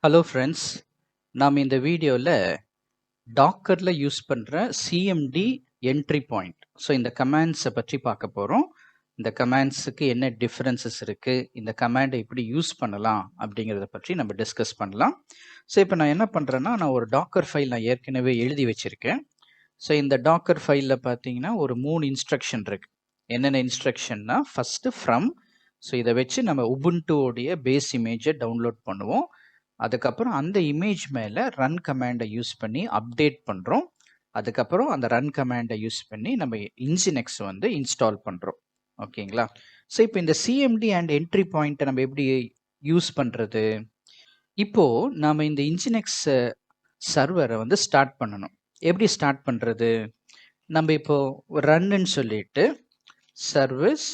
Hello friends, நாம் இந்த வீடியோவில் டாக்கரில் யூஸ் பண்ணுற சிஎம்டி என்ட்ரி பாயிண்ட் இந்த கமாண்ட்ஸை பற்றி பார்க்க போகிறோம். இந்த கமாண்ட்ஸுக்கு என்ன டிஃப்ரென்சஸ் இருக்குது, இந்த கமாண்டை எப்படி யூஸ் பண்ணலாம் அப்படிங்கிறத பற்றி நம்ம டிஸ்கஸ் பண்ணலாம். இப்போ நான் என்ன பண்ணுறேன்னா, நான் ஒரு டாக்கர் ஃபைல் நான் ஏற்கனவே எழுதி வச்சுருக்கேன். இந்த டாக்கர் ஃபைலில் பார்த்தீங்கன்னா ஒரு 3 இன்ஸ்ட்ரக்ஷன் இருக்குது. என்னென்ன இன்ஸ்ட்ரக்ஷன்னா, ஃபஸ்ட்டு ஃப்ரம். இதை வச்சு நம்ம உபுண்டுவோடைய பேஸ் இமேஜை டவுன்லோட் பண்ணுவோம். அதுக்கப்புறம் அந்த இமேஜ் மேலே ரன் கமாண்டை யூஸ் பண்ணி அப்டேட் பண்ணுறோம். அதுக்கப்புறம் அந்த ரன் கமாண்டை யூஸ் பண்ணி நம்ம இன்ஜினெக்ஸ் வந்து இன்ஸ்டால் பண்ணுறோம். ஓகேங்களா? இப்போ இந்த சிஎம்டி அண்ட் என்ட்ரி பாயிண்ட்டை நம்ம எப்படி யூஸ் பண்ணுறது? இப்போது நாம் இந்த இன்ஜினெக்ஸ் சர்வரை வந்து ஸ்டார்ட் பண்ணணும். எப்படி ஸ்டார்ட் பண்ணுறது? நம்ம இப்போது ரன்னு சொல்லிட்டு சர்வீஸ்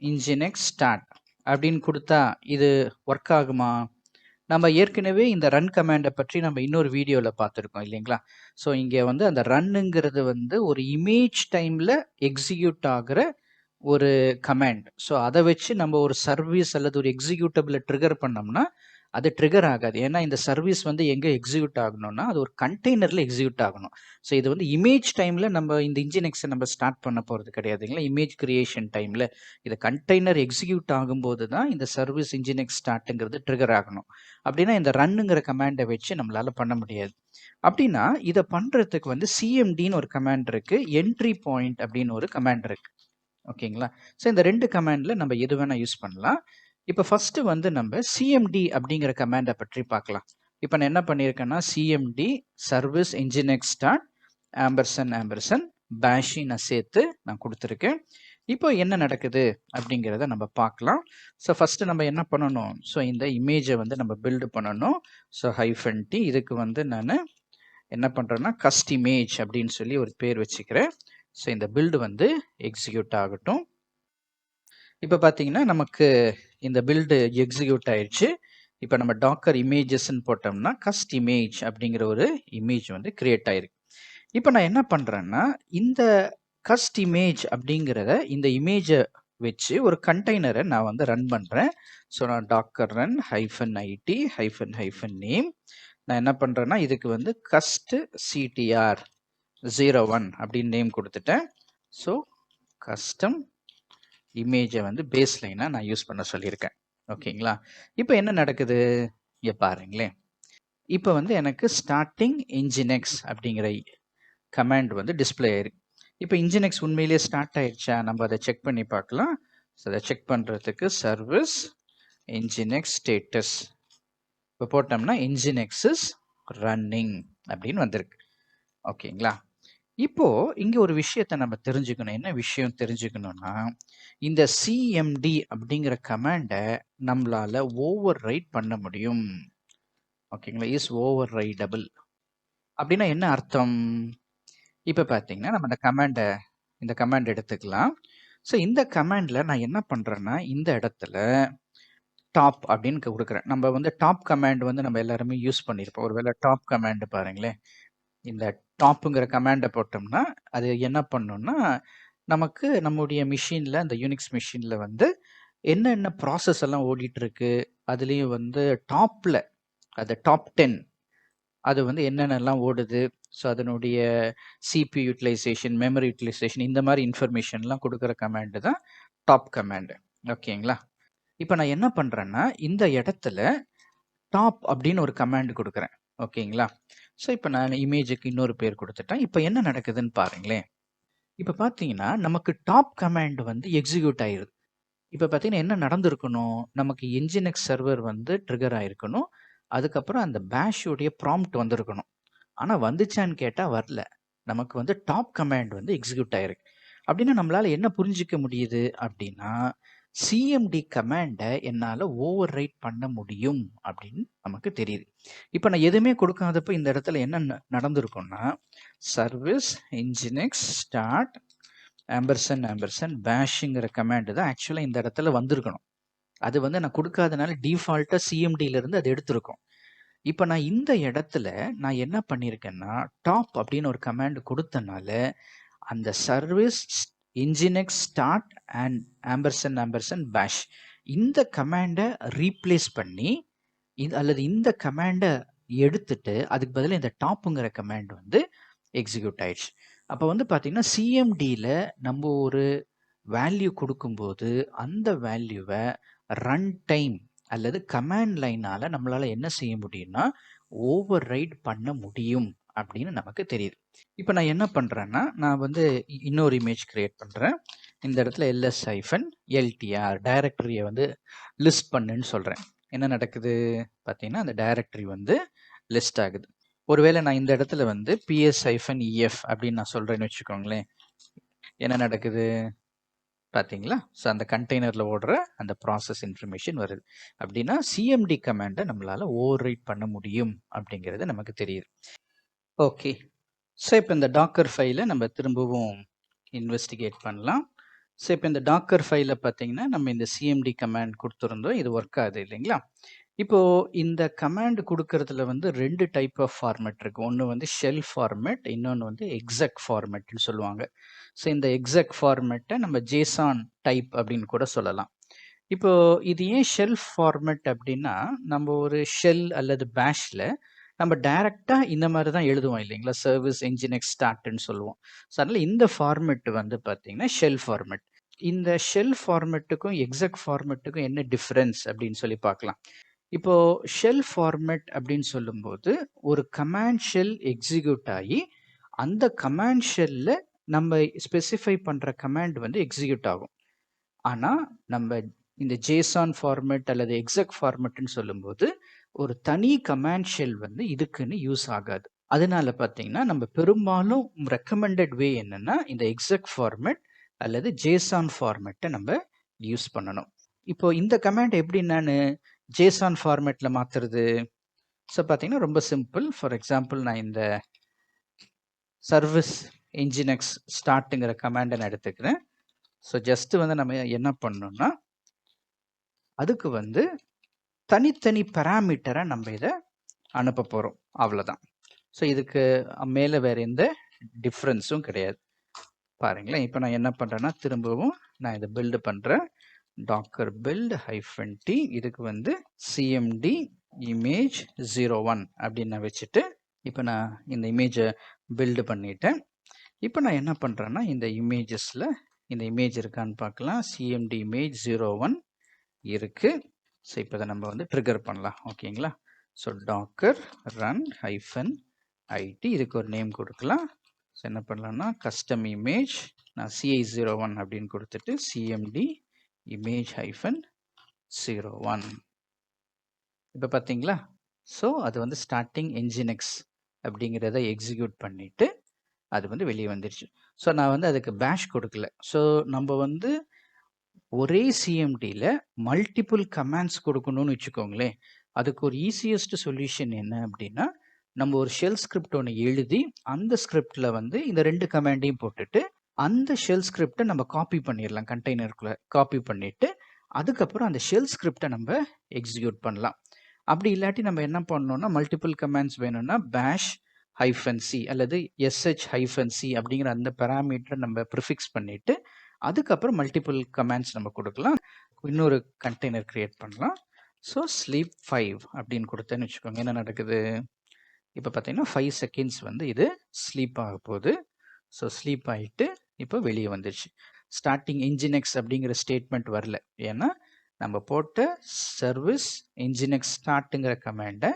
இன்ஜினெக்ஸ் ஸ்டார்ட் அப்படின்னு கொடுத்தா இது ஒர்க் ஆகுமா? நம்ம ஏற்கனவே இந்த ரன் கமாண்டை பற்றி நம்ம இன்னொரு வீடியோவில் பார்த்துருக்கோம் இல்லைங்களா? இங்கே வந்து அந்த ரன்னுங்கிறது வந்து ஒரு இமேஜ் டைமில் எக்ஸிக்யூட் ஆகிற ஒரு கமாண்ட். அதை வச்சு நம்ம ஒரு சர்வீஸ் அல்லது ஒரு எக்ஸிக்யூட்டபிளை ட்ரிகர் பண்ணோம்னா அது ட்ரிகர் ஆகாது. ஏன்னா இந்த சர்வீஸ் வந்து எங்கே எக்ஸிக்யூட் ஆகணும்னா அது ஒரு கண்டெய்னரில் எக்ஸிக்யூட் ஆகணும். இது வந்து இமேஜ் டைமில் நம்ம இந்த இன்ஜினெக்ஸை நம்ம ஸ்டார்ட் பண்ண போகிறது கிடையாதுங்களா? இமேஜ் கிரியேஷன் டைமில் இது கண்டெய்னர் எக்ஸிக்யூட் ஆகும்போது தான் இந்த சர்வீஸ் இன்ஜினெக்ஸ் ஸ்டார்ட்டுங்கிறது ட்ரிகர் ஆகணும். அப்படின்னா இந்த ரன்னுங்கிற கமாண்டை வச்சு நம்மளால் பண்ண முடியாது. அப்படின்னா இதை பண்ணுறதுக்கு வந்து சிஎம்டின்னு ஒரு கமாண்ட் இருக்குது, என்ட்ரி பாயிண்ட் அப்படின்னு ஒரு கமாண்ட் இருக்குது. ஓகேங்களா? இந்த 2 கமாண்டில் நம்ம எது வேணால் யூஸ் பண்ணலாம். இப்போ ஃபஸ்ட்டு வந்து நம்ம சிஎம்டி அப்படிங்கிற கமாண்டை பற்றி பார்க்கலாம். இப்போ நான் என்ன பண்ணியிருக்கேன்னா, சிஎம்டி சர்வீஸ் இன்ஜினெக்ஸ் ஸ்டார்ட் ஆம்பர்சன் பேஷி நான் சேர்த்து நான் கொடுத்துருக்கேன். இப்போ என்ன நடக்குது அப்படிங்கிறத நம்ம பார்க்கலாம். ஃபஸ்ட்டு நம்ம என்ன பண்ணணும், இந்த இமேஜை வந்து நம்ம பில்டு பண்ணணும். -t இதுக்கு வந்து நான் என்ன பண்ணுறேன்னா கஸ்ட் இமேஜ் அப்படின்னு சொல்லி ஒரு பேர் வச்சுக்கிறேன். இந்த பில்டு வந்து எக்ஸிக்யூட் ஆகட்டும். இப்போ பார்த்தீங்கன்னா நமக்கு இந்த பில்டு எக்ஸிக்யூட் ஆயிடுச்சு. இப்போ நம்ம டாக்கர் இமேஜஸ்ன்னு போட்டோம்னா கஸ்ட் இமேஜ் அப்படிங்கிற ஒரு இமேஜ் வந்து கிரியேட் ஆயிருக்கு. இப்போ நான் என்ன பண்ணுறேன்னா, இந்த கஸ்ட் இமேஜ் அப்படிங்கிறத இந்த இமேஜை வச்சு ஒரு கண்டெய்னரை நான் வந்து ரன் பண்ணுறேன். நான் டாக்கர் ரன் -it -name நான் என்ன பண்ணுறேன்னா, இதுக்கு வந்து கஸ்ட் ctr 01 அப்படின்னு நேம் கொடுத்துட்டேன். கஸ்டம் இமேஜை வந்து பேஸ் லைனாக நான் யூஸ் பண்ண சொல்லியிருக்கேன். ஓகேங்களா? இப்போ என்ன நடக்குது இங்கே பாருங்களேன். இப்போ வந்து எனக்கு ஸ்டார்டிங் இன்ஜினெக்ஸ் அப்படிங்கிற கமாண்ட் வந்து டிஸ்பிளே ஆயிருக்கு. இப்போ இன்ஜினெக்ஸ் உண்மையிலேயே ஸ்டார்ட் ஆயிடுச்சா நம்ம அதை செக் பண்ணி பார்க்கலாம். அதை செக் பண்ணுறதுக்கு சர்வீஸ் இன்ஜினெக்ஸ் ஸ்டேட்டஸ் இப்போ போட்டோம்னா இன்ஜினெக்ஸ் இஸ் ரன்னிங் அப்படின்னு வந்திருக்கு. ஓகேங்களா? இப்போ இங்க ஒரு விஷயத்தை நம்ம தெரிஞ்சுக்கணும். என்ன விஷயம் தெரிஞ்சுக்கணும்னா, இந்த சிஎம்டி அப்படிங்கிற கமாண்டை நம்மளால ஓவர் ரைட் பண்ண முடியும். ஓகேங்களா? இஸ் ஓவர் ரைடபிள் அப்படின்னா என்ன அர்த்தம்? இப்போ பார்த்தீங்கன்னா நம்ம இந்த கமாண்ட் எடுத்துக்கலாம். இந்த கமாண்டில் நான் என்ன பண்ணுறேன்னா, இந்த இடத்துல டாப் அப்படின்னு கொடுக்குறேன். நம்ம வந்து டாப் கமாண்ட் வந்து நம்ம எல்லாருமே யூஸ் பண்ணியிருப்போம். ஒருவேளை டாப் கமாண்ட் பாருங்களேன். இந்த டாப்புங்கிற கமாண்டை போட்டோம்னா அது என்ன பண்ணும்னா, நமக்கு நம்முடைய மிஷினில் அந்த யூனிக்ஸ் மிஷினில் வந்து என்னென்ன ப்ராசஸ் எல்லாம் ஓடிட்டு இருக்கு, அதுலேயும் வந்து டாப்பில் அது டாப் 10 அது வந்து என்னென்னலாம் ஓடுது, அதனுடைய சிபி யூட்டிலைசேஷன், மெமரி யூட்டிலைசேஷன் இந்த மாதிரி இன்ஃபர்மேஷன்லாம் கொடுக்குற கமாண்டு தான் டாப் கமாண்டு. ஓகேங்களா? இப்போ நான் என்ன பண்ணுறேன்னா, இந்த இடத்துல டாப் அப்படின்னு ஒரு கமாண்ட் கொடுக்குறேன். ஓகேங்களா? இப்போ நான் இமேஜுக்கு இன்னொரு பேர் கொடுத்துட்டேன். இப்போ என்ன நடக்குதுன்னு பாருங்களேன். இப்போ பார்த்தீங்கன்னா நமக்கு டாப் கமாண்ட் வந்து எக்ஸிக்யூட் ஆயிருது. இப்போ பார்த்தீங்கன்னா என்ன நடந்திருக்கணும், நமக்கு என்ஜினெக்ஸ் சர்வர் வந்து ட்ரிகர் ஆயிருக்கணும். அதுக்கப்புறம் அந்த பேஷோடைய ப்ராம்ப்ட் வந்திருக்கணும். ஆனால் வந்துச்சான்னு கேட்டால் வரல. நமக்கு வந்து டாப் கமாண்ட் வந்து எக்ஸிக்யூட் ஆயிருக்கு. அப்படின்னா நம்மளால என்ன புரிஞ்சிக்க முடியுது அப்படின்னா, சிஎம்டி கமாண்டை என்னால் ஓவர் ரைட் பண்ண முடியும் அப்படின்னு நமக்கு தெரியுது. இப்போ நான் எதுவுமே கொடுக்காதப்ப இந்த இடத்துல என்ன நடந்திருக்கும்னா, சர்வீஸ் இன்ஜினெக்ஸ் ஸ்டார்ட் ஆம்பர்சன் பேஷுங்கிற கமாண்டு தான் ஆக்சுவலாக இந்த இடத்துல வந்திருக்கணும். அது வந்து நான் கொடுக்காதனால டிஃபால்ட்டாக சிஎம்டியிலேருந்து அது எடுத்திருக்கும். இப்போ நான் இந்த இடத்துல நான் என்ன பண்ணியிருக்கேன்னா, டாப் அப்படின்னு ஒரு கமாண்ட் கொடுத்தனால அந்த சர்வீஸ் இன்ஜினெக்ஸ் ஸ்டார்ட் அண்ட் ஆம்பர்சன் பேஷ் இந்த கமாண்டை ரீப்ளேஸ் பண்ணி அல்லது இந்த கமாண்டை எடுத்துட்டு அதுக்கு பதிலாக இந்த டாப்புங்கிற கமாண்ட் வந்து எக்ஸிக்யூட் ஆயிடுச்சு. அப்போ வந்து பார்த்தீங்கன்னா சிஎம்டியில் நம்ம ஒரு வேல்யூ கொடுக்கும்போது அந்த வேல்யூவை ரன் டைம் அல்லது கமாண்ட் லைனால் நம்மளால் என்ன செய்ய முடியும்னா ஓவர் ரைட் பண்ண முடியும் அப்படின்னு நமக்கு தெரியுது. இப்போ நான் என்ன பண்ணுறேன்னா நான் வந்து இன்னொரு இமேஜ் கிரியேட் பண்ணுறேன். இந்த இடத்துல ls-ltr டைரக்டரியை வந்து லிஸ்ட் பண்ணுன்னு சொல்கிறேன். என்ன நடக்குது பார்த்தீங்கன்னா அந்த டைரக்டரி வந்து லிஸ்ட் ஆகுது. ஒருவேளை நான் இந்த இடத்துல வந்து ps-ef அப்படின்னு நான் சொல்கிறேன்னு வச்சுக்கோங்களேன், என்ன நடக்குது பார்த்தீங்களா? ஸோ அந்த கண்டெய்னரில் ஓடுற அந்த ப்ராசஸ் இன்ஃபர்மேஷன் வருது. அப்படின்னா சிஎம்டி கமாண்டை நம்மளால் ஓவர் ரைட் பண்ண முடியும் அப்படிங்கிறது நமக்கு தெரியுது. ஓகே, ஸோ இப்போ இந்த டாக்கர் ஃபைலை நம்ம திரும்பவும் இன்வெஸ்டிகேட் பண்ணலாம். ஸோ இப்போ இந்த டாக்கர் ஃபைலில் பார்த்தீங்கன்னா நம்ம இந்த சிஎம்டி கமாண்ட் கொடுத்துருந்தோம், இது ஒர்க் ஆகுது இல்லைங்களா? இப்போது இந்த கமாண்ட் கொடுக்கறதுல வந்து 2 டைப் ஆஃப் ஃபார்மேட் இருக்குது. ஒன்று வந்து ஷெல் ஃபார்மேட், இன்னொன்று வந்து எக்ஸெக் ஃபார்மேட்னு சொல்லுவாங்க. ஸோ இந்த எக்ஸெக் ஃபார்மேட்டை நம்ம ஜேசான் டைப் அப்படின்னு கூட சொல்லலாம். இப்போ இது ஏன் ஷெல் ஃபார்மேட் அப்படின்னா நம்ம ஒரு ஷெல் அல்லது பேஷில் நம்ம டைரெக்டாக இந்த மாதிரி தான் எழுதுவோம் இல்லைங்களா, சர்வீஸ் என்ஜினெக்ஸ் ஸ்டார்ட்னு சொல்லுவோம். ஸோ அதனால் இந்த ஃபார்மெட் வந்து பார்த்தீங்கன்னா ஷெல் ஃபார்மெட். இந்த ஷெல் ஃபார்மெட்டுக்கும் எக்ஸெக் ஃபார்மெட்டுக்கும் என்ன டிஃப்ரென்ஸ் அப்படின்னு சொல்லி பார்க்கலாம். இப்போ ஷெல் ஃபார்மெட் அப்படின்னு சொல்லும்போது ஒரு கமாண்ட் ஷெல் எக்ஸிக்யூட் ஆகி அந்த கமாண்ட் ஷெல்ல நம்ம ஸ்பெசிஃபை பண்ணுற கமாண்ட் வந்து எக்ஸிக்யூட் ஆகும். ஆனால் நம்ம இந்த ஜேசான் ஃபார்மெட் அல்லது எக்ஸெக் ஃபார்மெட்னு சொல்லும்போது ஒரு தனி கமாண்ட் ஷெல் வந்து இதுக்குன்னு யூஸ் ஆகாது. அதனால பார்த்தீங்கன்னா நம்ம பெரும்பாலும் ரெக்கமெண்டட் வே என்னன்னா இந்த எக்ஸெக் ஃபார்மெட் அல்லது ஜேசான் ஃபார்மெட்டை நம்ம யூஸ் பண்ணணும். இப்போ இந்த கமாண்ட் எப்படி நான் ஜேசான் ஃபார்மெட்டில் மாற்றுறது? ஸோ பார்த்தீங்கன்னா ரொம்ப சிம்பிள். ஃபார் எக்ஸாம்பிள் நான் இந்த சர்வீஸ் என்ஜினெக்ஸ் ஸ்டார்ட்டுங்கிற கமாண்டை நான் எடுத்துக்கிறேன். ஸோ ஜஸ்ட்டு வந்து நம்ம என்ன பண்ணணும்னா அதுக்கு வந்து தனித்தனி பேராமீட்டரை நம்ம இதை அனுப்ப போகிறோம், அவ்வளோதான். ஸோ இதுக்கு மேலே வேறு எந்த டிஃப்ரென்ஸும் கிடையாது. பாருங்களேன், இப்போ நான் என்ன பண்ணுறேன்னா திரும்பவும் நான் இதை பில்டு பண்ணுறேன். டாக்கர் பில்ட் -t இதுக்கு வந்து cmd image 01 அப்படின்னு நான் வச்சுட்டு இப்போ நான் இந்த இமேஜை பில்டு பண்ணிட்டேன். இப்போ நான் என்ன பண்ணுறேன்னா இந்த இமேஜஸில் இந்த இமேஜ் இருக்கான்னு பார்க்கலாம். cmd image 01 இருக்கு. ஸோ இப்போ அதை நம்ம வந்து ட்ரிகர் பண்ணலாம். ஓகேங்களா? ஸோ டாக்கர் ரன் -it இதுக்கு ஒரு நேம் கொடுக்கலாம். ஸோ என்ன பண்ணலாம்னா கஸ்டம் இமேஜ் நான் ci01 அப்படின்னு கொடுத்துட்டு cmd image -01 இப்போ பார்த்தீங்களா? ஸோ அது வந்து ஸ்டார்டிங் என்ஜினெக்ஸ் அப்படிங்கிறத எக்ஸிக்யூட் பண்ணிட்டு அது வந்து வெளியே வந்துருச்சு. ஸோ நான் வந்து அதுக்கு பேஷ் கொடுக்கல. ஸோ நம்ம வந்து ஒரே சிஎம்டியில் மல்டிபிள் கமாண்ட்ஸ் கொடுக்கணும்னு வச்சுக்கோங்களேன். அதுக்கு ஒரு ஈஸியஸ்ட் சொல்யூஷன் என்ன அப்படின்னா நம்ம ஒரு ஷெல் ஸ்கிரிப்ட் ஒன்று எழுதி அந்த ஸ்கிரிப்டில் வந்து இந்த 2 கமாண்டையும் போட்டுட்டு அந்த ஷெல் ஸ்கிரிப்டை நம்ம காப்பி பண்ணிடலாம், கண்டெய்னருக்குள்ளே காப்பி பண்ணிவிட்டு அதுக்கப்புறம் அந்த ஷெல் ஸ்கிரிப்டை நம்ம எக்ஸிக்யூட் பண்ணலாம். அப்படி இல்லாட்டி நம்ம என்ன பண்ணோம்னா மல்டிபிள் கமாண்ட்ஸ் வேணும்னா பேஷ் -c அல்லது sh-c அப்படிங்கிற அந்த பேராமீட்டரை நம்ம ப்ரிஃபிக்ஸ் பண்ணிவிட்டு அதுக்கப்புறம் மல்டிபிள் கமாண்ட்ஸ் நம்ம கொடுக்கலாம். இன்னொரு கண்டெய்னர் கிரியேட் பண்ணலாம். ஸோ sleep 5 அப்படின்னு கொடுத்தேன்னு வச்சுக்கோங்க, என்ன நடக்குது? இப்போ பார்த்தீங்கன்னா 5 செகண்ட்ஸ் வந்து இது ஸ்லீப் ஆக போகுது. ஸோ ஸ்லீப் ஆகிட்டு இப்போ வெளியே வந்துடுச்சு. ஸ்டார்டிங் என்ஜினெக்ஸ் அப்படிங்கிற ஸ்டேட்மெண்ட் வரல, ஏன்னா நம்ம போட்ட சர்வீஸ் என்ஜினெக்ஸ் ஸ்டார்ட்டுங்கிற கமாண்டை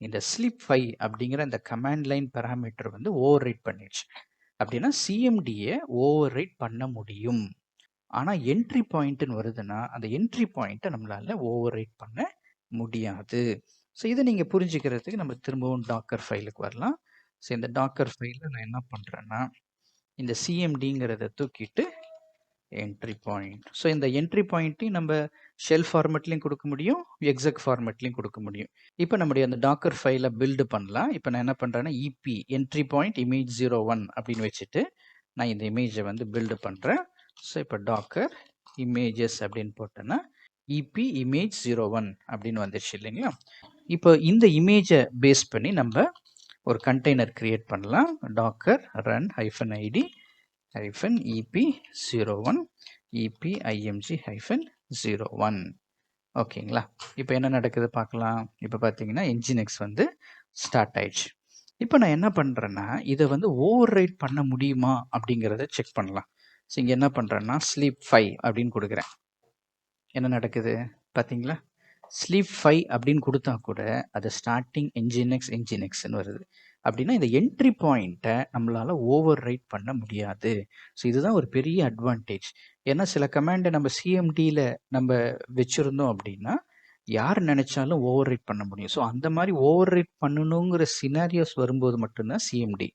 இந்த sleep 5 அப்படிங்கிற இந்த கமாண்ட் லைன் பேராமீட்டர் வந்து ஓவர் ரைட் பண்ணிடுச்சு. அப்படின்னா சிஎம்டியை ஓவர் ரைட் பண்ண முடியும். ஆனால் என்ட்ரி பாயிண்ட்னு வருதுன்னா அந்த என்ட்ரி பாயிண்ட்டை நம்மளால ஓவர் ரைட் பண்ண முடியாது. ஸோ இதை நீங்கள் புரிஞ்சுக்கிறதுக்கு நம்ம திரும்பவும் டாக்கர் ஃபைலுக்கு வரலாம். ஸோ இந்த டாக்கர் ஃபைலில் நான் என்ன பண்ணுறேன்னா இந்த சிஎம்டிங்கிறத தூக்கிட்டு என்ட்ரி பாயிண்ட். ஸோ இந்த என்ட்ரி பாயிண்ட்டையும் நம்ம ஷெல் ஃபார்மெட்லையும் கொடுக்க முடியும், எக்ஸெக் ஃபார்மெட்லையும் கொடுக்க முடியும். இப்போ நம்முடைய அந்த டாக்கர் ஃபைலை பில்டு பண்ணலாம். இப்போ நான் என்ன பண்ணுறேன்னா இபி என்ட்ரி பாயிண்ட் image 01 அப்படின்னு வச்சுட்டு நான் இந்த இமேஜை வந்து பில்டு பண்ணுறேன். ஸோ இப்போ டாக்கர் இமேஜஸ் அப்படின்னு போட்டேன்னா இபி image 01 அப்படின்னு வந்துடுச்சு இல்லைங்களா? இப்போ இந்த இமேஜை பேஸ் பண்ணி நம்ம ஒரு கண்டெய்னர் கிரியேட் பண்ணலாம். Docker run -id -ep01 epimg -01 ஓகேங்களா? இப்போ என்ன நடக்குது பார்க்கலாம். இப்போ பார்த்தீங்கன்னா என்ஜின் வந்து ஸ்டார்ட் ஆயிடுச்சு. இப்போ நான் என்ன பண்ணுறேன்னா, இதை வந்து ஓவர் ரைட் பண்ண முடியுமா அப்படிங்கிறத செக் பண்ணலாம். ஸோ இங்கே என்ன பண்ணுறேன்னா ஸ்லீப் 5 அப்படின்னு கொடுக்குறேன். என்ன நடக்குது பார்த்தீங்களா? ஸ்லீப் 5 அப்படின்னு கொடுத்தா கூட அது ஸ்டார்டிங் என்ஜின் எக்ஸ்ன்னு வருது. அப்படின்னா இந்த என்ட்ரி பாயிண்ட்டை நம்மளால் ஓவர் ரைட் பண்ண முடியாது. ஸோ இதுதான் ஒரு பெரிய அட்வான்டேஜ். ஏன்னா சில கமாண்டை நம்ம சிஎம்டியில் நம்ம வச்சுருந்தோம் அப்படின்னா யார் நினைச்சாலும் ஓவர் ரைட் பண்ண முடியும். ஸோ அந்த மாதிரி ஓவர் ரைட் பண்ணணுங்கிற சினாரியோஸ் வரும்போது மட்டும்தான் சிஎம்டி.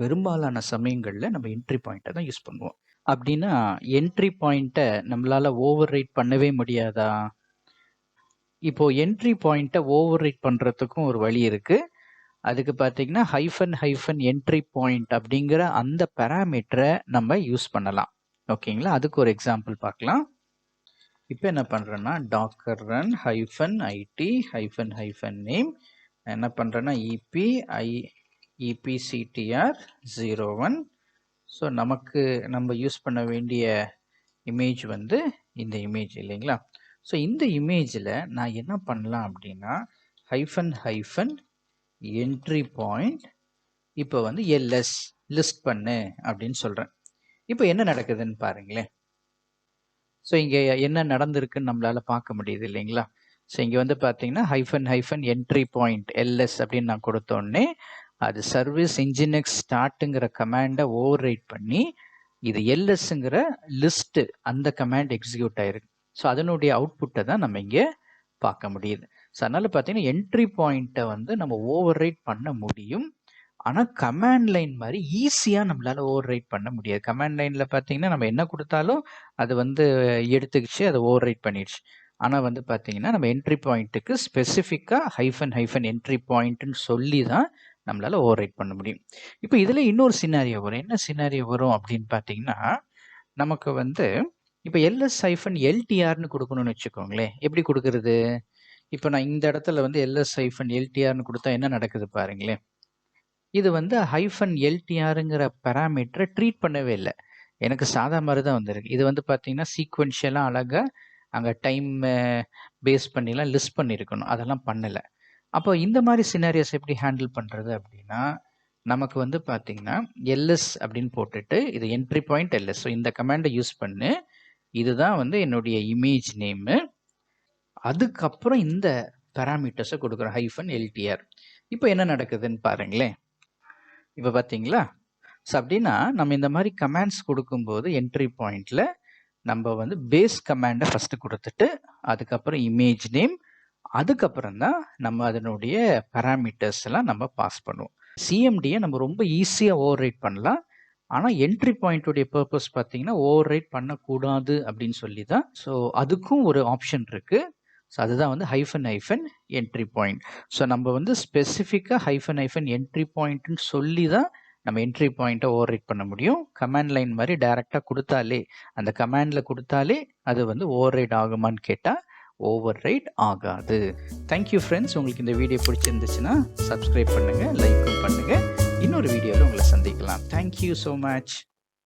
பெரும்பாலான சமயங்களில் நம்ம என்ட்ரி பாயிண்ட்டை தான் யூஸ் பண்ணுவோம். அப்படின்னா என்ட்ரி பாயிண்ட்டை நம்மளால் ஓவர் ரைட் பண்ணவே முடியாதா? இப்போ என்ட்ரி பாயிண்ட்டை ஓவர் ரைட் பண்ணுறதுக்கும் ஒரு வழி இருக்குது. அதுக்கு பார்த்தீங்கன்னா ஹைஃபன் என்ட்ரி பாயிண்ட் அப்படிங்கிற அந்த பேராமீட்டரை நம்ம யூஸ் பண்ணலாம். ஓகேங்களா? அதுக்கு ஒரு எக்ஸாம்பிள் பார்க்கலாம். இப்போ என்ன பண்ணுறேன்னா டாக்கர் ரன் -it -name என்ன பண்ணுறேன்னா epctr01. ஸோ நம்ம யூஸ் பண்ண வேண்டிய இமேஜ் வந்து இந்த இமேஜ் இல்லைங்களா? ஸோ இந்த இமேஜில் நான் என்ன பண்ணலாம் அப்படின்னா ஹைஃபன் என்ட்ரி பாயிண்ட் இப்போ வந்து எல்எஸ் லிஸ்ட் பண்ணு அப்படின்னு சொல்கிறேன். இப்போ என்ன நடக்குதுன்னு பாருங்களேன். ஸோ இங்கே என்ன நடந்திருக்குன்னு நம்மளால் பார்க்க முடியுது இல்லைங்களா? ஸோ இங்கே வந்து பார்த்தீங்கன்னா ஹைஃபன் என்ட்ரி பாயிண்ட் எல்எஸ் அப்படின்னு நான் கொடுத்தோடனே அது சர்வீஸ் இன்ஜினெக்ஸ் ஸ்டார்ட்டுங்கிற கமாண்டை ஓவர் ரைட் பண்ணி இது எல்எஸ்ங்கிற லிஸ்ட்டு அந்த கமாண்ட் எக்ஸிக்யூட் ஆயிருக்கு. ஸோ அதனுடைய அவுட்புட்டை தான் நம்ம இங்கே பார்க்க முடியுது. ஸோ அதனால் பார்த்தீங்கன்னா என்ட்ரி பாயிண்ட்டை வந்து நம்ம ஓவர் ரைட் பண்ண முடியும். ஆனால் கமாண்ட் லைன் மாதிரி ஈஸியாக நம்மளால் ஓவர் ரைட் பண்ண முடியாது. கமாண்ட் லைனில் பார்த்தீங்கன்னா நம்ம என்ன கொடுத்தாலும் அது வந்து எடுத்துக்கிச்சு அதை ஓவர் ரைட் பண்ணிடுச்சு. ஆனால் வந்து பார்த்தீங்கன்னா நம்ம என்ட்ரி பாயிண்ட்டுக்கு ஸ்பெசிஃபிக்காக ஹைஃபன் என்ட்ரி பாயிண்ட்டுன்னு சொல்லி தான் நம்மளால் ஓவர் ரைட் பண்ண முடியும். இப்போ இதில் இன்னொரு சினாரியோ வரும். என்ன சினாரியோ வரும் அப்படின்னு பார்த்தீங்கன்னா நமக்கு வந்து இப்போ LS-LTRன்னு கொடுக்கணும்னு வச்சுக்கோங்களேன். எப்படி கொடுக்கறது? இப்போ நான் இந்த இடத்துல வந்து LS-LTRன்னு கொடுத்தா என்ன நடக்குது பாருங்களேன். இது வந்து -LTRங்கிற பேராமீட்டரை ட்ரீட் பண்ணவே இல்லை. எனக்கு சாதா மாதிரி தான் வந்திருக்கு. இது வந்து பார்த்தீங்கன்னா சீக்வென்ஷியலாக அழகாக அங்கே டைம் பேஸ் பண்ணிலாம் லிஸ்ட் பண்ணியிருக்கணும். அதெல்லாம் பண்ணலை. அப்போ இந்த மாதிரி சினாரியோஸ் எப்படி ஹேண்டில் பண்ணுறது அப்படின்னா நமக்கு வந்து பார்த்தீங்கன்னா எல்எஸ் அப்படின்னு போட்டுட்டு இது என்ட்ரி பாயிண்ட் எல்எஸ். ஸோ இந்த கமாண்டை யூஸ் பண்ணு. இதுதான் வந்து என்னுடைய இமேஜ் நேமு. அதுக்கப்புறம் இந்த பேராமீட்டர்ஸை கொடுக்குறோம் -LTR. இப்போ என்ன நடக்குதுன்னு பாருங்களேன். இப்போ பார்த்தீங்களா? ஸோ அப்படின்னா நம்ம இந்த மாதிரி கமாண்ட்ஸ் கொடுக்கும்போது என்ட்ரி பாயிண்டில் நம்ம வந்து பேஸ் கமாண்டை ஃபஸ்ட்டு கொடுத்துட்டு அதுக்கப்புறம் இமேஜ் நேம் அதுக்கப்புறம் தான் நம்ம அதனுடைய பேராமீட்டர்ஸ் எல்லாம் நம்ம பாஸ் பண்ணுவோம். சிஎம்டியை நம்ம ரொம்ப ஈஸியாக ஓவர் ரைட் பண்ணலாம். ஆனால் என்ட்ரி பாயிண்ட்டுடைய பர்பஸ் பார்த்தீங்கன்னா ஓவர் ரைட் பண்ணக்கூடாது அப்படின்னு சொல்லி தான். ஸோ அதுக்கும் ஒரு ஆப்ஷன் இருக்குது. ஸோ அதுதான் வந்து ஹைஃபன் என்ட்ரி பாயிண்ட். ஸோ நம்ம வந்து ஸ்பெசிஃபிக்காக ஹைஃபன் என்ட்ரி பாயிண்ட்னு சொல்லி தான் நம்ம என்ட்ரி பாயிண்ட்டை ஓவர் ரைட் பண்ண முடியும். கமாண்ட் லைன் மாதிரி டைரெக்டாக கொடுத்தாலே அந்த கமாண்டில் கொடுத்தாலே அது வந்து ஓவர் ரைட் ஆகுமான்னு கேட்டால் ஓவர் ரைட் ஆகாது. Thank you friends. உங்களுக்கு இந்த வீடியோ பிடிச்சிருந்துச்சுன்னா சப்ஸ்கிரைப் பண்ணுங்கள், லைக்கும் பண்ணுங்கள். இன்னொரு வீடியோவில் உங்களை சந்திக்கலாம். Thank you so much.